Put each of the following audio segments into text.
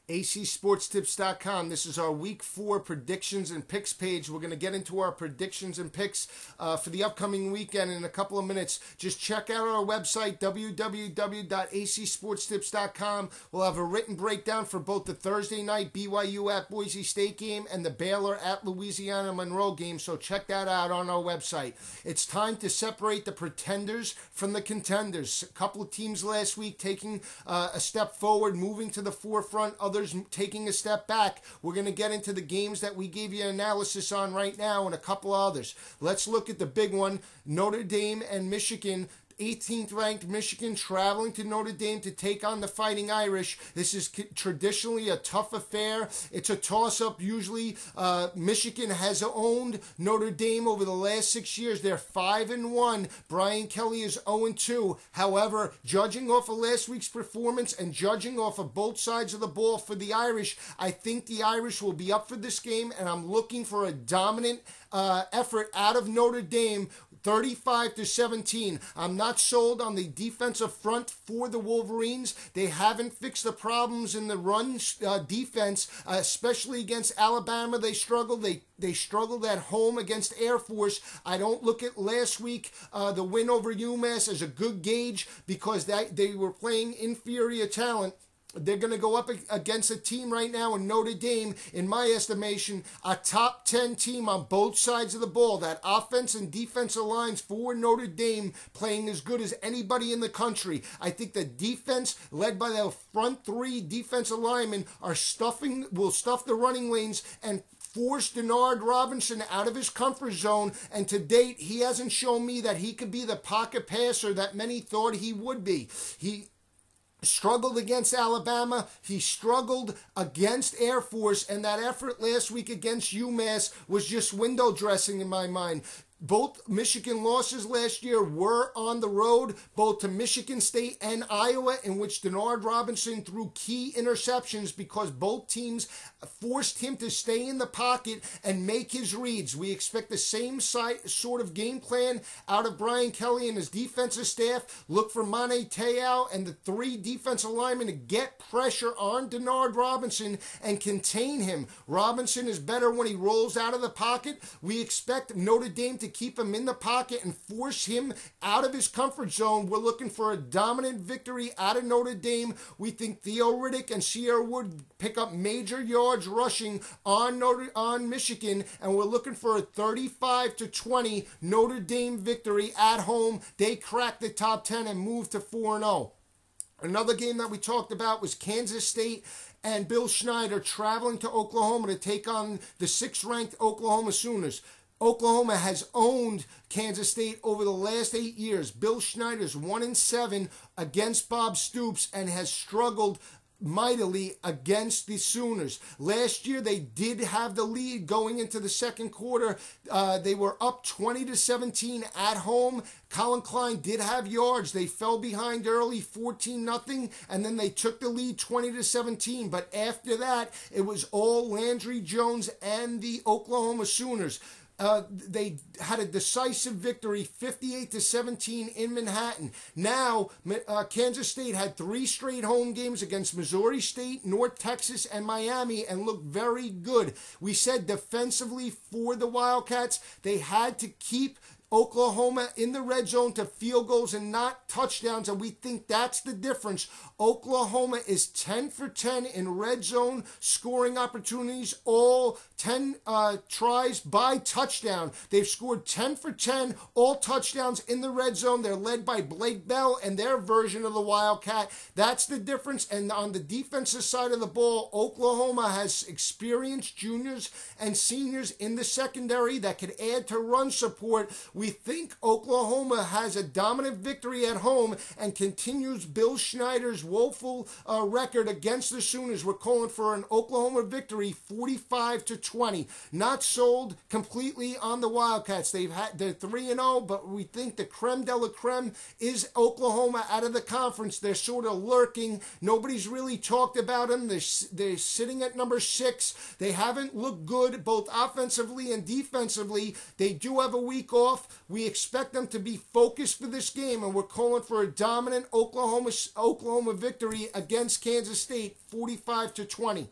acsportstips.com. This is our week 4 predictions and picks page. We're going to get into our predictions and picks for the upcoming weekend in a couple of minutes. Just check out our website, www.acsportstips.com. We'll have a written breakdown for both the Thursday night BYU at Boise State game and the Baylor at Louisiana Monroe game, so check that out on our website. It's time to separate the pretenders from the contenders. A couple of teams last week taking a step forward, moving to the forefront, others taking a step back. We're going to get into the games that we gave you an analysis on right now and a couple others. Let's look at the big one, Notre Dame and Michigan. 18th ranked Michigan traveling to Notre Dame to take on the Fighting Irish. This is traditionally a tough affair. It's a toss-up usually. Michigan has owned Notre Dame over the last 6 years. They're 5-1. Brian Kelly is 0-2. However, judging off of last week's performance and judging off of both sides of the ball for the Irish, I think the Irish will be up for this game, and I'm looking for a dominant effort out of Notre Dame, 35-17. I'm not sold on the defensive front for the Wolverines. They haven't fixed the problems in the run defense, especially against Alabama. They struggled. They struggled at home against Air Force. I don't look at last week, the win over UMass, as a good gauge because they were playing inferior talent. They're going to go up against a team right now in Notre Dame, in my estimation, a top 10 team on both sides of the ball. That offense and defensive lines for Notre Dame playing as good as anybody in the country. I think the defense, led by the front 3 defensive linemen, will stuff the running lanes and force Denard Robinson out of his comfort zone, and to date, he hasn't shown me that he could be the pocket passer that many thought he would be. He struggled against Alabama. He struggled against Air Force, and that effort last week against UMass was just window dressing in my mind. Both Michigan losses last year were on the road, both to Michigan State and Iowa, in which Denard Robinson threw key interceptions because both teams forced him to stay in the pocket and make his reads. We expect the same sort of game plan out of Brian Kelly and his defensive staff. Look for Mane Te'o and the 3 defensive linemen to get pressure on Denard Robinson and contain him. Robinson is better when he rolls out of the pocket. We expect Notre Dame to keep him in the pocket and force him out of his comfort zone. We're looking for a dominant victory out of Notre Dame. We think Theo Riddick and Sierra Wood pick up major yards rushing on Michigan, and we're looking for a 35-20 Notre Dame victory at home. They crack the top 10 and move to 4-0. Another game that we talked about was Kansas State and Bill Schneider traveling to Oklahoma to take on the 6th-ranked Oklahoma Sooners. Oklahoma has owned Kansas State over the last 8 years. Bill Schneider's 1-7 against Bob Stoops and has struggled mightily against the Sooners. Last year, they did have the lead going into the second quarter. They were up 20-17 at home. Colin Klein did have yards. They fell behind early, 14-0, and then they took the lead 20-17. But after that, it was all Landry Jones and the Oklahoma Sooners. They had a decisive victory, 58-17 in Manhattan. Now, Kansas State had 3 straight home games against Missouri State, North Texas, and Miami, and looked very good. We said defensively for the Wildcats, they had to keep Oklahoma in the red zone to field goals and not touchdowns, and we think that's the difference. Oklahoma is 10 for 10 in red zone scoring opportunities, all 10 tries by touchdown. They've scored 10 for 10, all touchdowns in the red zone. They're led by Blake Bell and their version of the Wildcat. That's the difference. And on the defensive side of the ball, Oklahoma has experienced juniors and seniors in the secondary that could add to run support. We think Oklahoma has a dominant victory at home and continues Bill Schneider's woeful record against the Sooners. We're calling for an Oklahoma victory, 45-20. 20. Not sold completely on the Wildcats. They're 3-0, but we think the creme de la creme is Oklahoma out of the conference. They're sort of lurking. Nobody's really talked about them. They're sitting at number 6. They haven't looked good both offensively and defensively. They do have a week off. We expect them to be focused for this game, and we're calling for a dominant Oklahoma victory against Kansas State, 45-20.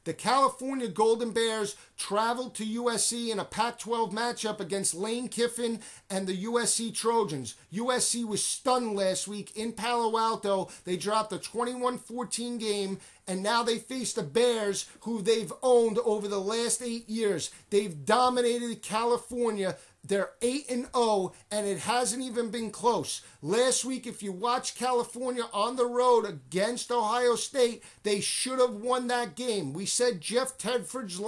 The California Golden Bears traveled to USC in a Pac-12 matchup against Lane Kiffin and the USC Trojans. USC was stunned last week in Palo Alto. They dropped a 21-14 game, and now they face the Bears, who they've owned over the last 8 years. They've dominated California. They're 8-0, and it hasn't even been close. Last week, if you watch California on the road against Ohio State, they should have won that game. We said Jeff Tedford's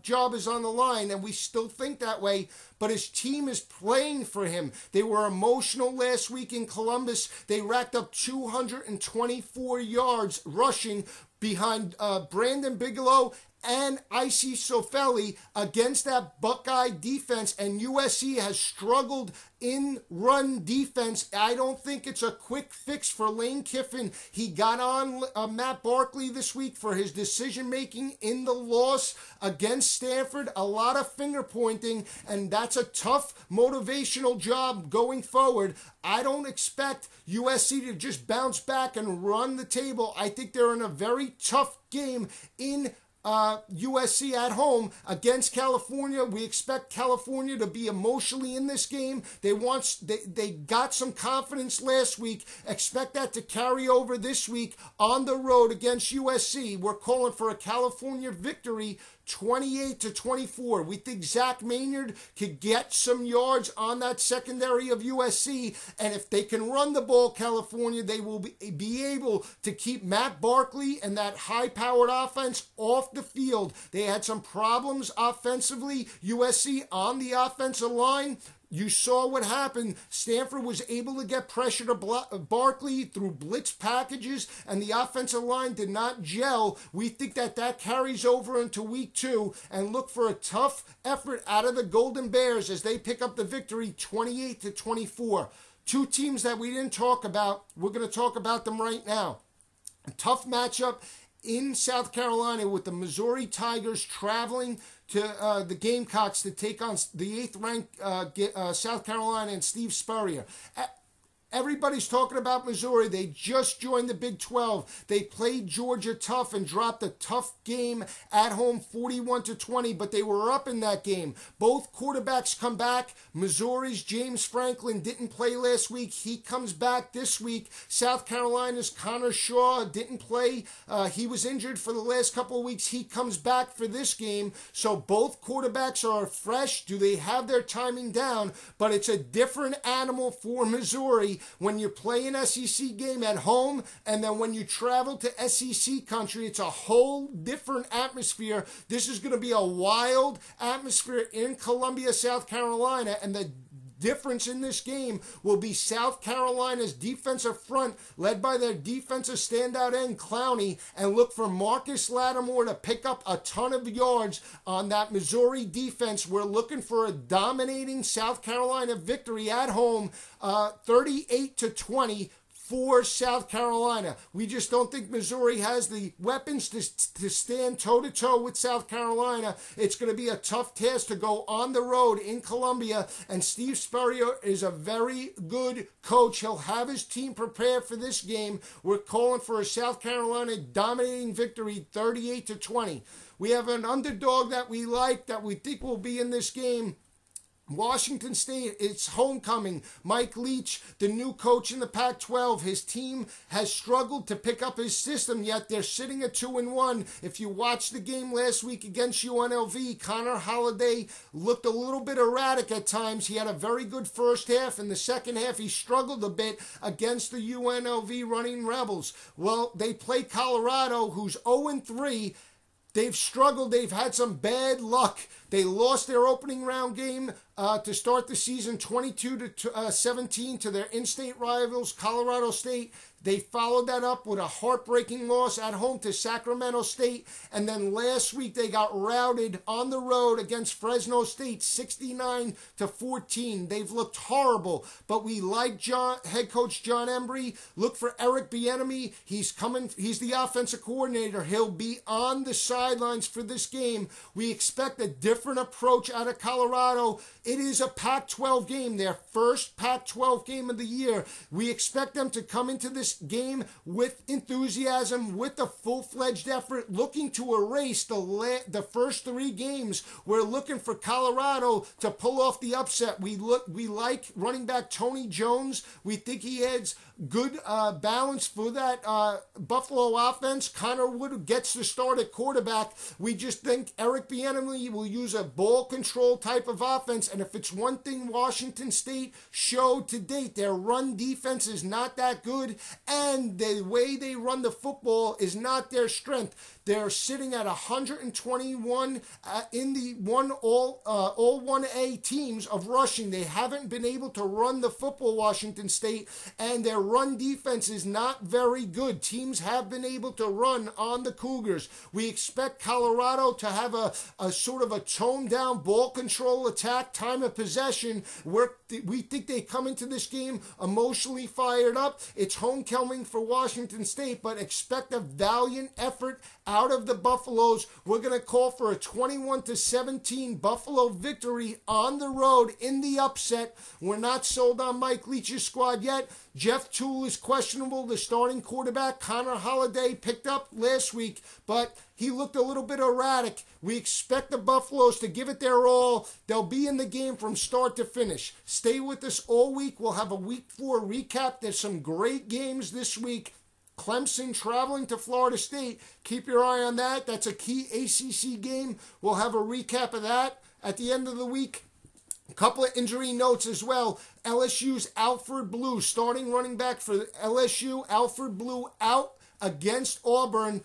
job is on the line, and we still think that way, but his team is playing for him. They were emotional last week in Columbus. They racked up 224 yards rushing behind Brandon Bigelow and Icy Sofeli against that Buckeye defense, and USC has struggled in run defense. I don't think it's a quick fix for Lane Kiffin. He got on Matt Barkley this week for his decision-making in the loss against Stanford. A lot of finger-pointing, and that's a tough motivational job going forward. I don't expect USC to just bounce back and run the table. I think they're in a very tough game in USC at home against California. We expect California to be emotionally in this game. They got some confidence last week. Expect that to carry over this week on the road against USC. We're calling for a California victory, 28-24. We think Zach Maynard could get some yards on that secondary of USC, and if they can run the ball, California, they will be able to keep Matt Barkley and that high-powered offense off the field. They had some problems offensively, USC, on the offensive line. You saw what happened. Stanford was able to get pressure to Barkley through blitz packages, and the offensive line did not gel. We think that carries over into week 2, and look for a tough effort out of the Golden Bears as they pick up the victory, 28-24. Two teams that we didn't talk about. We're going to talk about them right now. A tough matchup in South Carolina with the Missouri Tigers traveling to the Gamecocks to take on the 8th-ranked South Carolina and Steve Spurrier. Everybody's talking about Missouri. They just joined the Big 12. They played Georgia tough and dropped a tough game at home, 41-20, but they were up in that game. Both quarterbacks come back. Missouri's James Franklin didn't play last week. He comes back this week. South Carolina's Connor Shaw didn't play. He was injured for the last couple of weeks. He comes back for this game. So both quarterbacks are fresh. Do they have their timing down? But it's a different animal for Missouri when you play an SEC game at home, and then when you travel to SEC country, it's a whole different atmosphere. This is going to be a wild atmosphere in Columbia, South Carolina, and the difference in this game will be South Carolina's defensive front, led by their defensive standout end, Clowney, and look for Marcus Lattimore to pick up a ton of yards on that Missouri defense. We're looking for a dominating South Carolina victory at home, 38-20. For South Carolina. We just don't think Missouri has the weapons to stand toe-to-toe with South Carolina. It's going to be a tough task to go on the road in Columbia, and Steve Spurrier is a very good coach. He'll have his team prepared for this game. We're calling for a South Carolina dominating victory, 38-20. We have an underdog that we like, that we think will be in this game. Washington State, it's homecoming. Mike Leach, the new coach in the Pac-12, his team has struggled to pick up his system, yet they're sitting at 2-1. If you watched the game last week against UNLV, Connor Holiday looked a little bit erratic at times. He had a very good first half. In the second half, he struggled a bit against the UNLV running Rebels. Well, they play Colorado, who's 0-3. They've struggled. They've had some bad luck They lost their opening round game to start the season 22-17 to their in-state rivals, Colorado State. They followed that up with a heartbreaking loss at home to Sacramento State. And then last week they got routed on the road against Fresno State, 69-14. They've looked horrible, but we like head coach John Embry. Look for Eric Bieniemy. He's coming. He's the offensive coordinator. He'll be on the sidelines for this game. We expect a different approach out of Colorado. It is a Pac-12 game, their first Pac-12 game of the year. We expect them to come into this game with enthusiasm, with a full-fledged effort, looking to erase the first three games. We're looking for Colorado to pull off the upset. We like running back Tony Jones. We think he adds good balance for that Buffalo offense. Connor Wood gets the start at quarterback. We just think Eric Bieniemy will use a ball control type of offense. And if it's one thing Washington State showed to date, their run defense is not that good, and the way they run the football is not their strength. They're sitting at 121 in the all 1A teams of rushing. They haven't been able to run the football, Washington State, and their run defense is not very good. Teams have been able to run on the Cougars. We expect Colorado to have a sort of a toned-down ball control attack, time of possession. We think they come into this game emotionally fired up. It's homecoming for Washington State, but expect a valiant effort out of the Buffaloes. We're going to call for a 21-17 Buffalo victory on the road in the upset. We're not sold on Mike Leach's squad yet. Jeff Toole is questionable. The starting quarterback, Connor Holiday, picked up last week, but he looked a little bit erratic. We expect the Buffaloes to give it their all. They'll be in the game from start to finish. Stay with us all week. We'll have a Week 4 recap. There's some great games this week. Clemson traveling to Florida State. Keep your eye on that. That's a key ACC game. We'll have a recap of that at the end of the week. A couple of injury notes as well. LSU's Alfred Blue, starting running back for LSU. Alfred Blue out against Auburn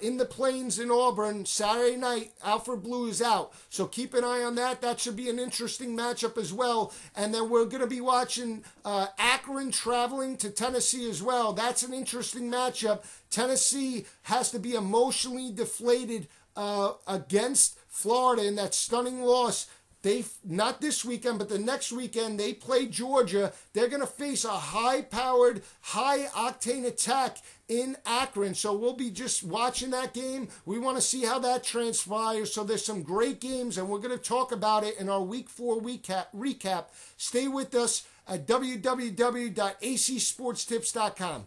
in the Plains in Auburn Saturday night. Alfred Blue is out. So keep an eye on that. That should be an interesting matchup as well. And then we're going to be watching Akron traveling to Tennessee as well. That's an interesting matchup. Tennessee has to be emotionally deflated against Florida in that stunning loss. Not this weekend, but the next weekend, they play Georgia. They're going to face a high-powered, high-octane attack in Akron. So we'll be just watching that game. We want to see how that transpires. So there's some great games, and we're going to talk about it in our Week 4 recap. Stay with us at www.acsportstips.com.